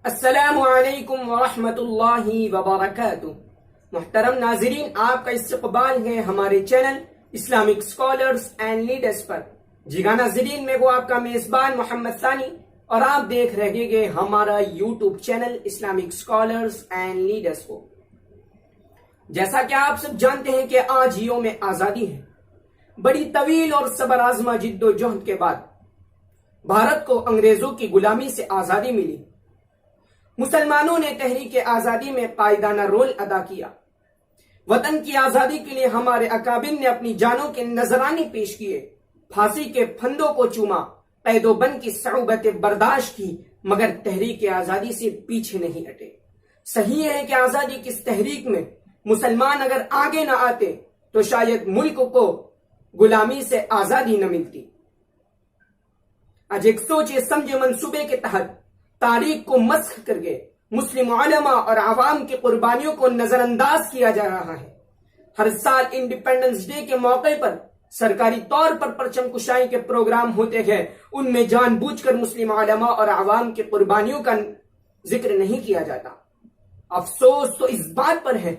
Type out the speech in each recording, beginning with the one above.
السلام علیکم ورحمۃ اللہ وبرکاتہ۔ محترم ناظرین، آپ کا استقبال ہے ہمارے channel Islamic scholars and leaders پر۔ جی ہاں ناظرین، میں وہ آپ کا میزبان محمد ثانی اور آپ دیکھ رہے گے ہمارا YouTube channel Islamic scholars and leaders کو۔ جیسا کہ آپ سب جانتے ہیں کہ آج یوم آزادی ہے۔ بڑی طویل اور صبر آزما جد و جہد کے بعد بھارت کو انگریزوں کی غلامی سے آزادی ملی۔ مسلمانوں نے تحریک آزادی میں قائدانہ رول ادا کیا۔ وطن کی آزادی کے لیے ہمارے اکابر نے اپنی جانوں کے نذرانے پیش کیے، پھانسی کے پھندوں کو چوما، قید و بند کی صعوبتیں برداشت کی، مگر تحریک آزادی سے پیچھے نہیں ہٹے۔ صحیح ہے کہ آزادی کی اس تحریک میں مسلمان اگر آگے نہ آتے تو شاید ملک کو غلامی سے آزادی نہ ملتی۔ آج ایک سوچے سمجھے منصوبے کے تحت تاریخ کو مسخ کر کے مسلم علماء اور عوام کی قربانیوں کو نظر انداز کیا جا رہا ہے۔ ہر سال انڈیپینڈنس ڈے کے موقع پر سرکاری طور پر پرچم کشائی کے پروگرام ہوتے ہیں، ان میں جان بوجھ کر مسلم علماء اور عوام کی قربانیوں کا ذکر نہیں کیا جاتا۔ افسوس تو اس بات پر ہے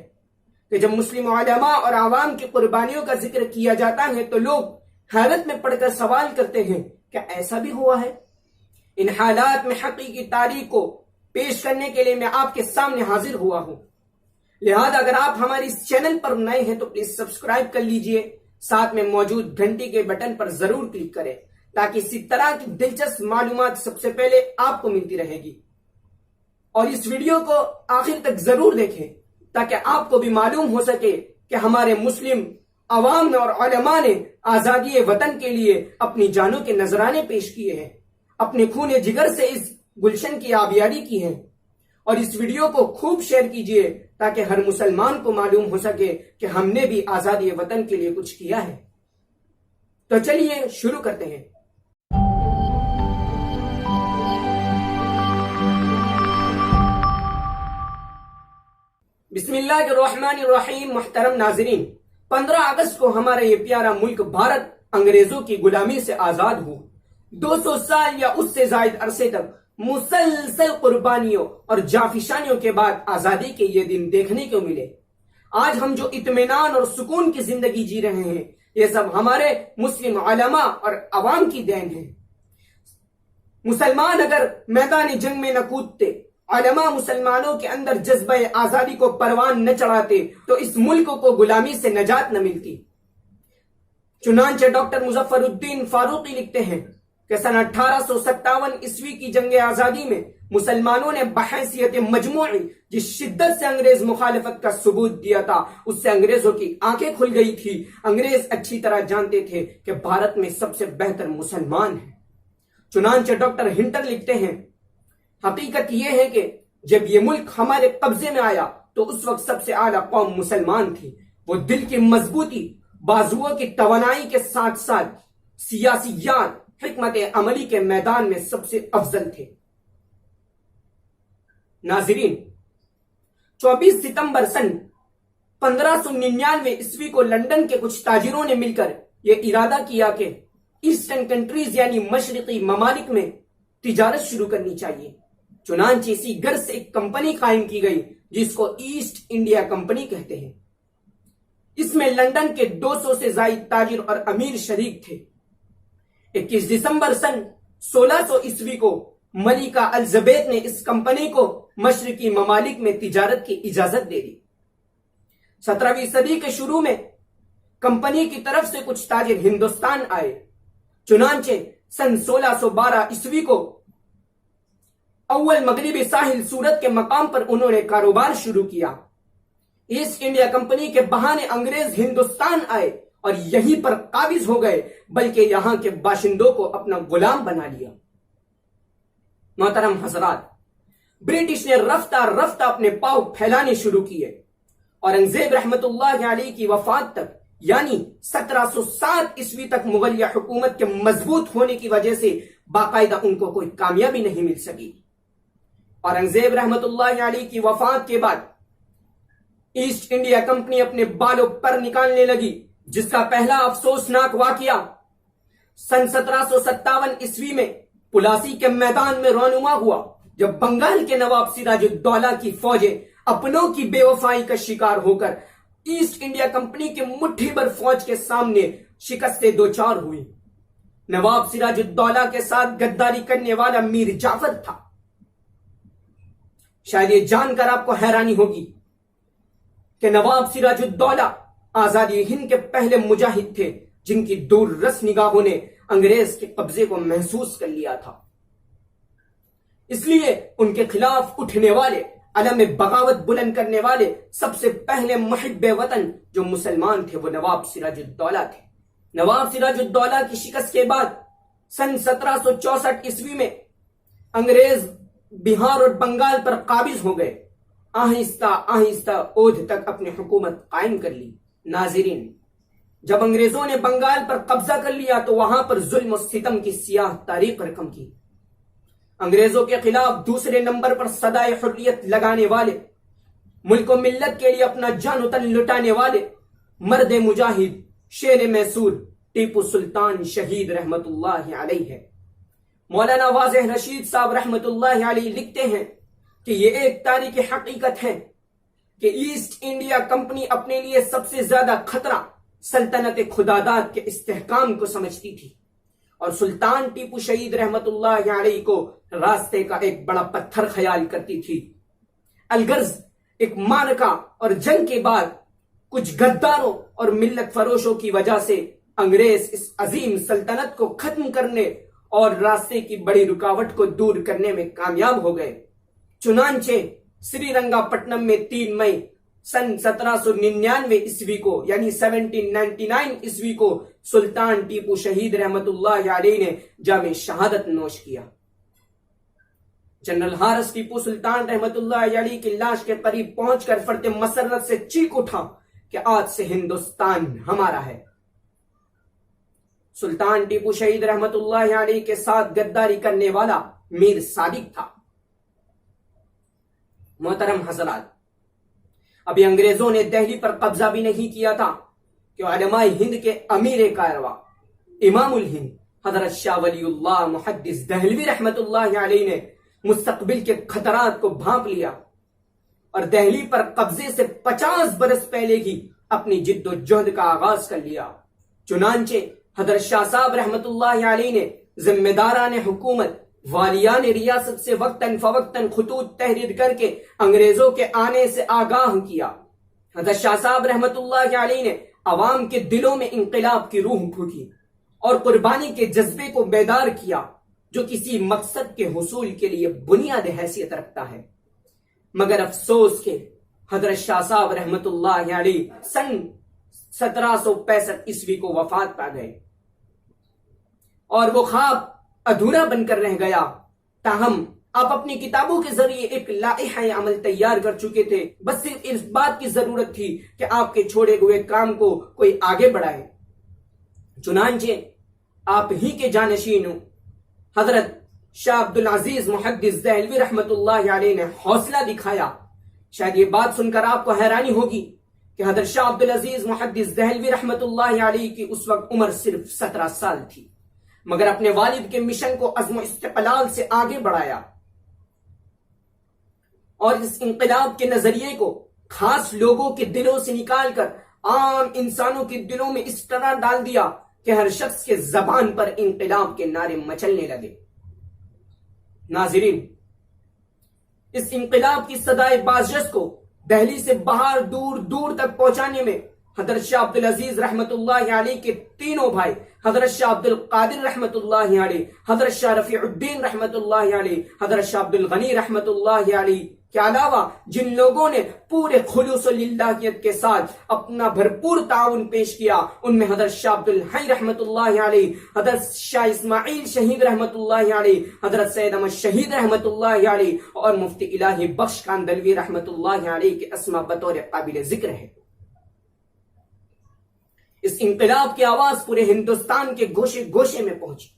کہ جب مسلم علماء اور عوام کی قربانیوں کا ذکر کیا جاتا ہے تو لوگ حیرت میں پڑھ کر سوال کرتے ہیں، کیا ایسا بھی ہوا ہے؟ ان حالات میں حقیقی تاریخ کو پیش کرنے کے لیے میں آپ کے سامنے حاضر ہوا ہوں۔ لہذا اگر آپ ہمارے اس چینل پر نئے ہیں تو پلیز سبسکرائب کر لیجئے، ساتھ میں موجود گھنٹی کے بٹن پر ضرور کلک کریں تاکہ اسی طرح کی دلچسپ معلومات سب سے پہلے آپ کو ملتی رہے گی۔ اور اس ویڈیو کو آخر تک ضرور دیکھیں تاکہ آپ کو بھی معلوم ہو سکے کہ ہمارے مسلم عوام اور علماء نے آزادی وطن کے لیے اپنی جانوں کے نذرانے پیش کیے ہیں، اپنے خون جگر سے اس گلشن کی آبیاری کی ہے۔ اور اس ویڈیو کو خوب شیئر کیجئے تاکہ ہر مسلمان کو معلوم ہو سکے کہ ہم نے بھی آزادی وطن کے لیے کچھ کیا ہے۔ تو چلیے شروع کرتے ہیں۔ بسم اللہ الرحمن الرحیم۔ محترم ناظرین، 15 اگست کو ہمارا یہ پیارا ملک بھارت انگریزوں کی غلامی سے آزاد ہوا۔ 200 سال یا اس سے زائد عرصے تک مسلسل قربانیوں اور جانفشانیوں کے بعد آزادی کے یہ دن دیکھنے کو ملے۔ آج ہم جو اطمینان اور سکون کی زندگی جی رہے ہیں، یہ سب ہمارے مسلم علماء اور عوام کی دین ہے۔ مسلمان اگر میدان جنگ میں نہ کودتے، علماء مسلمانوں کے اندر جذبہ آزادی کو پروان نہ چڑھاتے تو اس ملک کو غلامی سے نجات نہ ملتی۔ چنانچہ ڈاکٹر مظفر الدین فاروقی لکھتے ہیں کہ سن 1857 عیسوی کی جنگ آزادی میں مسلمانوں نے بحیثیت مجموعی جس شدت سے انگریز مخالفت کا ثبوت دیا تھا، اس سے انگریزوں کی آنکھیں کھل گئی تھی۔ انگریز اچھی طرح جانتے تھے کہ بھارت میں سب سے بہتر مسلمان ہیں۔ چنانچہ ڈاکٹر ہنٹر لکھتے ہیں، حقیقت یہ ہے کہ جب یہ ملک ہمارے قبضے میں آیا تو اس وقت سب سے اعلیٰ قوم مسلمان تھی۔ وہ دل کی مضبوطی، بازوؤں کی توانائی کے ساتھ ساتھ سیاسیات، حکمت عملی کے میدان میں سب سے افضل تھے۔ ناظرین، 24 ستمبر سن 1599 عیسوی کو لندن کے کچھ تاجروں نے مل کر یہ ارادہ کیا کہ ایسٹرن کنٹریز یعنی مشرقی ممالک میں تجارت شروع کرنی چاہیے۔ چنانچہ اسی غرض سے ایک کمپنی قائم کی گئی جس کو ایسٹ انڈیا کمپنی کہتے ہیں۔ اس میں لندن کے 200 سے زائد تاجر اور امیر شریک تھے۔ 21 دسمبر سن 1600 عیسوی کو ملکہ الزبیتھ نے اس کمپنی کو مشرقی ممالک میں تجارت کی اجازت دے دی۔ 17ویں صدی کے شروع میں کمپنی کی طرف سے کچھ تاجر ہندوستان آئے۔ چنانچہ سن 1612 عیسوی کو اول مغربی ساحل سورت کے مقام پر انہوں نے کاروبار شروع کیا۔ ایسٹ انڈیا کمپنی کے بہانے انگریز ہندوستان آئے اور یہیں پر قابض ہو گئے، بلکہ یہاں کے باشندوں کو اپنا غلام بنا لیا۔ محترم حضرات، برٹش نے رفتہ رفتہ اپنے پاؤں پھیلانے شروع کیے۔ اورنگزیب رحمت اللہ علیہ کی وفات تک یعنی 1707 عیسوی تک مغلیہ حکومت کے مضبوط ہونے کی وجہ سے باقاعدہ ان کو کوئی کامیابی نہیں مل سکی۔ اورنگزیب رحمت اللہ علیہ کی وفات کے بعد ایسٹ انڈیا کمپنی اپنے بالوں پر نکالنے لگی، جس کا پہلا افسوسناک واقعہ سن 1757 عیسوی میں پلاسی کے میدان میں رونما ہوا۔ جب بنگال کے نواب سراج الدولہ کی فوجیں اپنوں کی بے وفائی کا شکار ہو کر ایسٹ انڈیا کمپنی کے مٹھی بھر فوج کے سامنے شکست سے دوچار ہوئی۔ نواب سراج الدولہ کے ساتھ غداری کرنے والا میر جعفر تھا۔ شاید یہ جان کر آپ کو حیرانی ہوگی کہ نواب سراج الدولہ آزادی ہند کے پہلے مجاہد تھے جن کی دور رس نگاہوں نے انگریز کے قبضے کو محسوس کر لیا تھا۔ اس لیے ان کے خلاف اٹھنے والے، علم بغاوت بلند کرنے والے سب سے پہلے محب وطن جو مسلمان تھے وہ نواب سراج الدولہ تھے۔ نواب سراج الدولہ کی شکست کے بعد سن 1764 عیسوی میں انگریز بہار اور بنگال پر قابض ہو گئے۔ آہستہ آہستہ اودھ تک اپنی حکومت قائم کر لی۔ ناظرین، جب انگریزوں نے بنگال پر قبضہ کر لیا تو وہاں پر ظلم و ستم کی سیاہ تاریخ رقم کی۔ انگریزوں کے خلاف دوسرے نمبر پر صدائے حریت لگانے والے، ملک و ملت کے لیے اپنا جان و تن لٹانے والے مرد مجاہد، شیر میسور ٹیپو سلطان شہید رحمت اللہ علیہ ہے۔ مولانا واضح رشید صاحب رحمت اللہ علیہ لکھتے ہیں کہ یہ ایک تاریخی حقیقت ہے کہ ایسٹ انڈیا کمپنی اپنے لیے سب سے زیادہ خطرہ سلطنت خداداد کے استحکام کو سمجھتی تھی اور سلطان ٹیپو شہید رحمت اللہ علیہ کو راستے کا ایک بڑا پتھر خیال کرتی تھی۔ الغرض ایک معرکہ اور جنگ کے بعد کچھ غداروں اور ملت فروشوں کی وجہ سے انگریز اس عظیم سلطنت کو ختم کرنے اور راستے کی بڑی رکاوٹ کو دور کرنے میں کامیاب ہو گئے۔ چنانچہ سری رنگا پٹنم میں 3 مئی سن 1799 عیسوی کو یعنی 1799 عیسوی کو سلطان ٹیپو شہید رحمت اللہ علیہ نے جام شہادت نوش کیا۔ جنرل ہارس ٹیپو سلطان رحمت اللہ علیہ کی لاش کے قریب پہنچ کر فرط مسرت سے چیخ اٹھا کہ آج سے ہندوستان ہمارا ہے۔ سلطان ٹیپو شہید رحمت اللہ علیہ کے ساتھ غداری کرنے والا میر صادق تھا۔ محترم حضرات، ابھی انگریزوں نے دہلی پر قبضہ بھی نہیں کیا تھا کہ علماء ہند کے امیر کارواں امام الہند حضرت شاہ ولی اللہ محدث دہلوی رحمت اللہ علیہ نے مستقبل کے خطرات کو بھانپ لیا اور دہلی پر قبضے سے 50 برس پہلے ہی اپنی جد و جہد کا آغاز کر لیا۔ چنانچہ حضرت شاہ صاحب رحمت اللہ علیہ نے ذمہ داران حکومت، والیان ریاست سے وقتاً فوقتاً خطوط تحریر کر کے انگریزوں کے آنے سے آگاہ کیا۔ حضرت شاہ صاحب رحمت اللہ علیہ نے عوام کے دلوں میں انقلاب کی روح پھونکی اور قربانی کے جذبے کو بیدار کیا جو کسی مقصد کے حصول کے لیے بنیاد حیثیت رکھتا ہے۔ مگر افسوس کہ حضرت شاہ صاحب رحمت اللہ علیہ سن 1765 عیسوی کو وفات پا گئے اور وہ خواب ادھورا بن کر رہ گیا۔ تاہم آپ اپنی کتابوں کے ذریعے ایک لائحہ عمل تیار کر چکے تھے، بس صرف اس بات کی ضرورت تھی کہ آپ کے چھوڑے ہوئے کام کو کوئی آگے بڑھائے۔ چنانچہ آپ ہی کے جانشین حضرت شاہ عبدالعزیز محدث دہلوی رحمت اللہ علیہ نے حوصلہ دکھایا۔ شاید یہ بات سن کر آپ کو حیرانی ہوگی کہ حضرت شاہ عبدالعزیز محدث دہلوی رحمت اللہ علیہ کی اس وقت عمر صرف 17 سال تھی، مگر اپنے والد کے مشن کو عزم و استقلال سے آگے بڑھایا اور اس انقلاب کے نظریے کو خاص لوگوں کے دلوں سے نکال کر عام انسانوں کے دلوں میں اس طرح ڈال دیا کہ ہر شخص کے زبان پر انقلاب کے نعرے مچلنے لگے۔ ناظرین، اس انقلاب کی صدائے بازجس کو دہلی سے باہر دور دور تک پہنچانے میں حضرت شاہ عبدالعزیز رحمت اللہ علیہ کے تینوں بھائی حضرت شاہ عبد القادر رحمت اللہ علیہ، حضرت شاہ رفیع الدین رحمت اللہ علیہ، حضرت شاہ عبد الغنی رحمت اللہ علیہ کے علاوہ جن لوگوں نے پورے خلوص و للہیت کے ساتھ اپنا بھرپور تعاون پیش کیا، ان میں حضرت شاہ عبد الحی رحمت اللہ علیہ، حضرت شاہ اسماعیل شہید رحمت اللہ علیہ، حضرت سید احمد شہید رحمت اللہ علیہ اور مفتی الہی بخش کاندلوی رحمت اللہ علیہ کے اسماء بطور قابل ذکر ہے۔ اس انقلاب کی آواز پورے ہندوستان کے گوشے گوشے میں پہنچی۔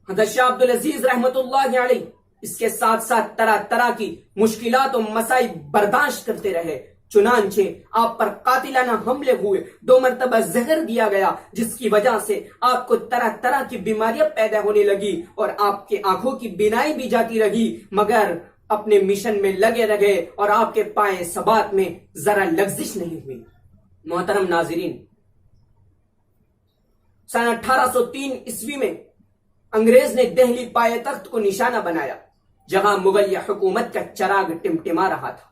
حضرت شاہ عبدالعزیز رحمت اللہ علیہ اس کے ساتھ ساتھ طرح طرح کی مشکلات و مسائل برداشت کرتے رہے چنانچہ آپ پر قاتلانہ حملے ہوئے، 2 مرتبہ زہر دیا گیا، جس کی وجہ سے آپ کو طرح طرح کی بیماریاں پیدا ہونے لگی اور آپ کی آنکھوں کی بینائی بھی جاتی رہی، مگر اپنے مشن میں لگے رہے اور آپ کے پائے ثبات میں ذرا لغزش نہیں ہوئی۔ محترم ناظرین، سن 1803 عیسوی میں انگریز نے دہلی پائے تخت کو نشانہ بنایا، جہاں مغلیہ حکومت کا چراغ ٹمٹما رہا تھا۔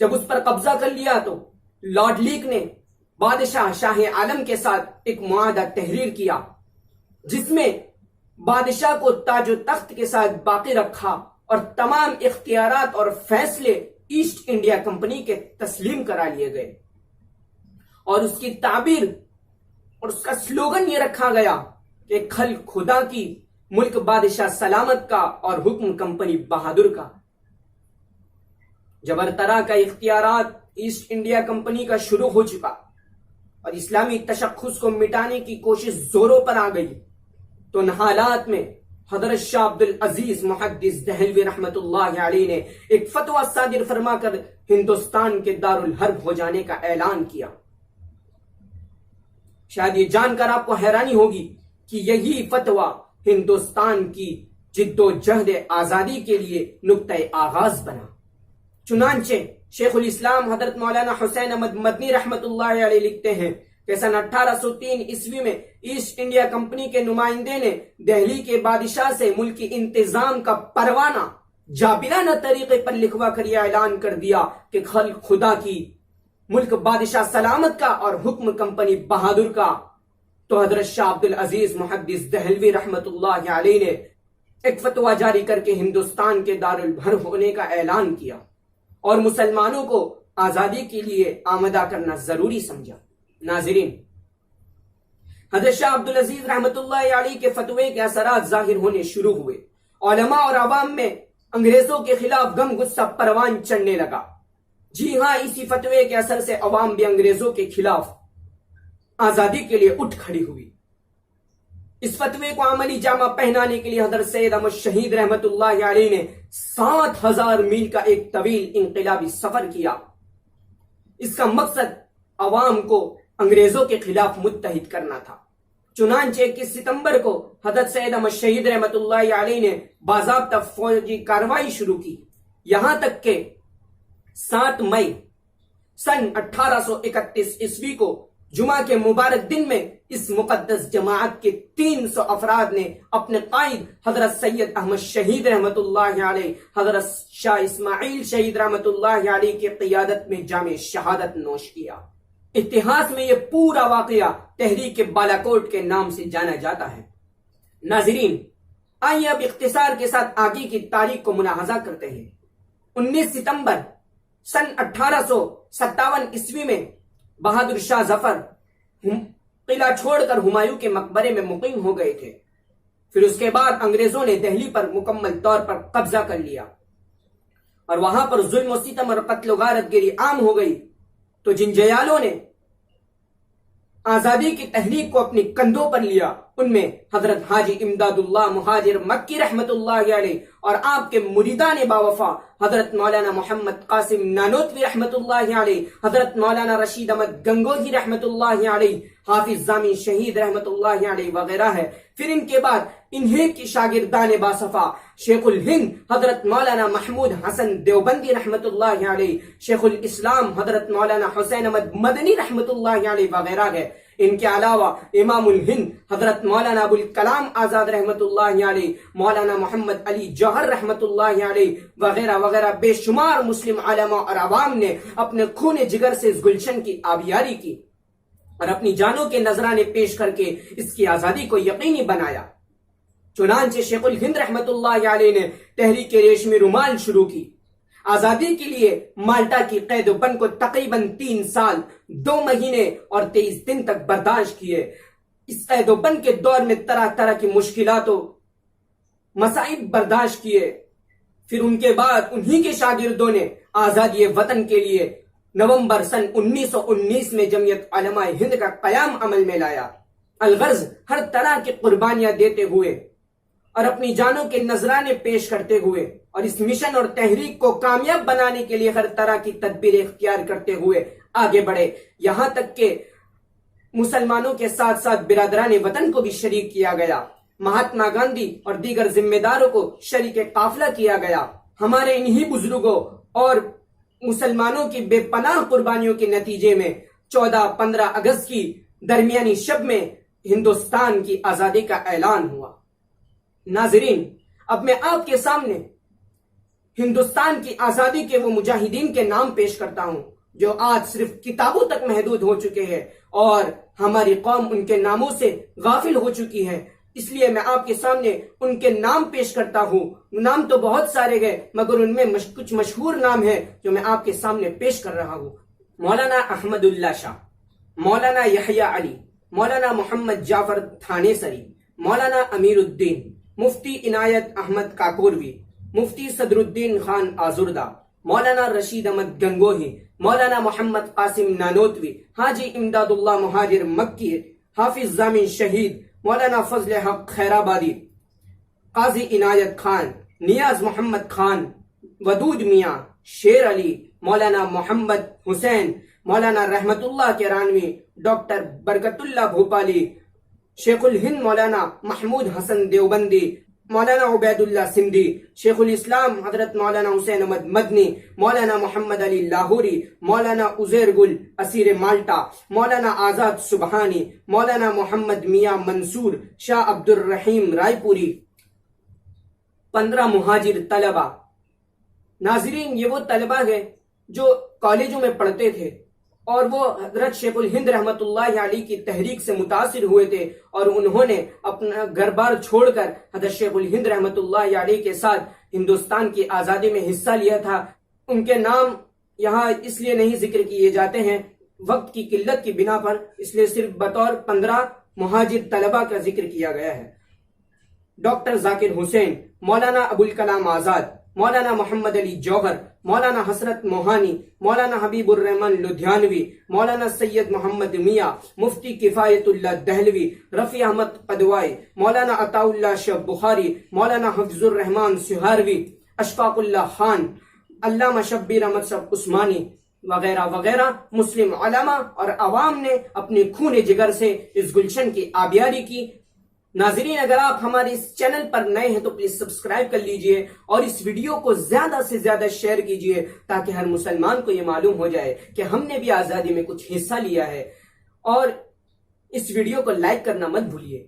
جب اس پر قبضہ کر لیا تو لارڈ لیک نے بادشاہ شاہ عالم کے ساتھ ایک معاہدہ تحریر کیا، جس میں بادشاہ کو تاج و تخت کے ساتھ باقی رکھا اور تمام اختیارات اور فیصلے ایسٹ انڈیا کمپنی کے تسلیم کرا لیے گئے، اور اس کی تعبیر اور اس کا سلوگن یہ رکھا گیا کہ خلق خدا کی، ملک بادشاہ سلامت کا اور حکم کمپنی بہادر کا۔ جب ہر طرح کا اختیارات ایسٹ انڈیا کمپنی کا شروع ہو چکا اور اسلامی تشخص کو مٹانے کی کوشش زوروں پر آ گئی، تو ان حالات میں حضرت شاہ عبد العزیز محدث دہلوی رحمت اللہ علیہ نے ایک فتویٰ صادر فرما کر ہندوستان کے دارالحرب ہو جانے کا اعلان کیا۔ شاید یہ جان کر آپ کو حیرانی ہوگی کہ یہی فتویٰ ہندوستان کی جد و جہد آزادی کے لیے نقطۂ آغاز بنا۔ چنانچہ شیخ الاسلام حضرت مولانا حسین احمد مدنی رحمت اللہ علیہ لکھتے ہیں کہ سن 1803 عیسوی میں ایسٹ انڈیا کمپنی کے نمائندے نے دہلی کے بادشاہ سے ملکی انتظام کا پروانہ جابرانہ طریقے پر لکھوا کر یہ اعلان کر دیا کہ خلق خدا کی، ملک بادشاہ سلامت کا اور حکم کمپنی بہادر کا۔ تو حضرت شاہ عبد العزیز محدث دہلوی رحمت اللہ علیہ نے ایک فتویٰ جاری کر کے ہندوستان کے دارالحرب ہونے کا اعلان کیا اور مسلمانوں کو آزادی کے لیے آمادہ کرنا ضروری سمجھا۔ ناظرین، حضرت شاہ عبد العزیز رحمت اللہ علیہ کے فتوے کے اثرات ظاہر ہونے شروع ہوئے۔ علماء اور عوام میں انگریزوں کے خلاف غم غصہ پروان چڑھنے لگا۔ جی ہاں، اسی فتوے کے اثر سے عوام بھی انگریزوں کے خلاف آزادی کے لیے اٹھ کھڑی ہوئی۔ اس فتوے کو عملی جامہ پہنانے کے لیے حضرت سید احمد شہید رحمت اللہ علیہ نے 7000 میل کا ایک طویل انقلابی سفر کیا۔ اس کا مقصد عوام کو انگریزوں کے خلاف متحد کرنا تھا۔ چنانچہ 21 ستمبر کو حضرت سید احمد شہید رحمت اللہ علیہ نے باضابطہ فوجی کارروائی شروع کی، یہاں تک کہ 7 مئی سن 1831 عیسوی کو جمعہ کے مبارک دن میں اس مقدس جماعت کے 300 افراد نے اپنے قائد حضرت سید احمد شہید رحمت اللہ علیہ، حضرت شاہ اسماعیل شہید رحمت اللہ علیہ کی قیادت میں جام شہادت نوش کیا۔ اتہاس میں یہ پورا واقعہ تحریک بالا کوٹ کے نام سے جانا جاتا ہے۔ ناظرین، آئیے اب اختصار کے ساتھ آگے کی تاریخ کو ملاحظہ کرتے ہیں۔ 19 ستمبر سن 1857 عیسوی میں بہادر شاہ ظفر قلعہ چھوڑ کر ہمایوں کے مقبرے میں مقیم ہو گئے تھے۔ پھر اس کے بعد انگریزوں نے دہلی پر مکمل طور پر قبضہ کر لیا اور وہاں پر ظلم و ستم اور قتل و غارت گری عام ہو گئی۔ تو جن جیالوں نے آزادی کی تحریک کو اپنی کندھوں پر لیا، ان میں حضرت حاجی امداد اللہ مہاجر مکی رحمت اللہ علیہ اور آپ کے مریدان باوفا حضرت مولانا محمد قاسم نانوتوی رحمت اللہ علیہ، حضرت مولانا رشید احمد گنگوہی رحمت اللہ علیہ، حافظ زامی شہید رحمت اللہ علیہ وغیرہ ہے۔ پھر ان کے بعد انہیں کی شاگردان باصفا شیخ الہند حضرت مولانا محمود حسن دیوبندی رحمت اللہ علیہ، شیخ الاسلام حضرت مولانا حسین احمد مدنی رحمت اللہ علیہ وغیرہ ہے۔ ان کے علاوہ امام الہند حضرت مولانا ابو الکلام آزاد رحمت اللہ علیہ، مولانا محمد علی جوہر رحمت اللہ علیہ وغیرہ وغیرہ بے شمار مسلم علماء اور عوام نے اپنے خون جگر سے اس گلشن کی آبیاری کی اور اپنی جانوں کے نذرانے پیش کر کے اس کی آزادی کو یقینی بنایا۔ چنانچہ شیخ الہند رحمت اللہ علیہ نے تحریک ریشمی رومال شروع کی۔ آزادی کے لیے مالٹا کی قید و بند کو تقریباً 3 سال 2 مہینے اور 23 دن تک برداشت کیے۔ اس قید و بند کے دور میں طرح طرح کی مشکلات و مصائب برداشت کیے۔ پھر ان کے بعد انہی کے شاگردوں نے آزادی وطن کے لیے نومبر سن 1919 میں جمعیت علماء ہند کا قیام عمل میں لایا۔ الغرض ہر طرح کی قربانیاں دیتے ہوئے اور اپنی جانوں کے نذرانے پیش کرتے ہوئے اور اس مشن اور تحریک کو کامیاب بنانے کے لیے ہر طرح کی تدبیر اختیار کرتے ہوئے آگے بڑھے، یہاں تک کہ مسلمانوں کے ساتھ ساتھ برادران وطن کو بھی شریک کیا گیا، مہاتما گاندھی اور دیگر ذمہ داروں کو شریک قافلہ کیا گیا۔ ہمارے انہی بزرگوں اور مسلمانوں کی بے پناہ قربانیوں کے نتیجے میں 14-15 اگست کی درمیانی شب میں ہندوستان کی آزادی کا اعلان ہوا۔ ناظرین، اب میں آپ کے سامنے ہندوستان کی آزادی کے وہ مجاہدین کے نام پیش کرتا ہوں جو آج صرف کتابوں تک محدود ہو چکے ہیں اور ہماری قوم ان کے ناموں سے غافل ہو چکی ہے، اس لیے میں آپ کے سامنے ان کے نام پیش کرتا ہوں۔ نام تو بہت سارے گئے مگر ان میں کچھ مشہور نام ہیں جو میں آپ کے سامنے پیش کر رہا ہوں۔ مولانا احمد اللہ شاہ، مولانا یحییٰ علی، مولانا محمد جعفر تھانیسری، مولانا امیر الدین، مفتی عنایت احمد کاکوروی، مفتی صدر الدین خان آزردہ، مولانا رشید احمد گنگوہی، مولانا محمد قاسم نانوتوی، حاجی امداد اللہ مہاجر مکی، حافظ ضامن شہید، مولانا فضل حق خیرآبادی، قاضی عنایت خان، نیاز محمد خان، ودود میاں، شیر علی، مولانا محمد حسین، مولانا رحمت اللہ کیرانوی، ڈاکٹر برکت اللہ بھوپالی، شیخ الہند مولانا محمود حسن دیوبندی، مولانا عبید اللہ سندھی، شیخ الاسلام حضرت مولانا حسین احمد مدنی، مولانا محمد علی لاہوری، مولانا عزیر گل اسیر مالٹا، مولانا آزاد سبحانی، مولانا محمد میاں منصور، شاہ عبد الرحیم رائے پوری، 15 مہاجر طلبہ۔ ناظرین، یہ وہ طلبہ ہیں جو کالجوں میں پڑھتے تھے اور وہ حضرت شیخ الہند رحمت اللہ علیہ کی تحریک سے متاثر ہوئے تھے اور انہوں نے اپنا گھر بار چھوڑ کر حضرت شیخ الہند رحمت اللہ علیہ کے ساتھ ہندوستان کی آزادی میں حصہ لیا تھا۔ ان کے نام یہاں اس لیے نہیں ذکر کیے جاتے ہیں وقت کی قلت کی بنا پر، اس لیے صرف بطور 15 مہاجر طلبہ کا ذکر کیا گیا ہے۔ ڈاکٹر ذاکر حسین، مولانا ابوالکلام آزاد، مولانا محمد علی جوہر، مولانا حسرت موہانی، مولانا حبیب الرحمن لدھیانوی، مولانا سید محمد میاں، مفتی کفایت اللہ دہلوی، رفیع احمد قدوائی، مولانا عطا اللہ شاہ بخاری، مولانا حفظ الرحمن سہاروی، اشفاق اللہ خان، علامہ شبیر احمد صاحب عثمانی وغیرہ وغیرہ مسلم علماء اور عوام نے اپنے خون جگر سے اس گلشن کی آبیاری کی۔ ناظرین، اگر آپ ہمارے اس چینل پر نئے ہیں تو پلیز سبسکرائب کر لیجئے اور اس ویڈیو کو زیادہ سے زیادہ شیئر کیجئے تاکہ ہر مسلمان کو یہ معلوم ہو جائے کہ ہم نے بھی آزادی میں کچھ حصہ لیا ہے، اور اس ویڈیو کو لائک کرنا مت بھولیے۔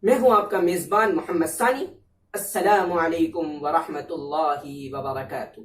میں ہوں آپ کا میزبان محمد ثانی۔ السلام علیکم ورحمۃ اللہ وبرکاتہ۔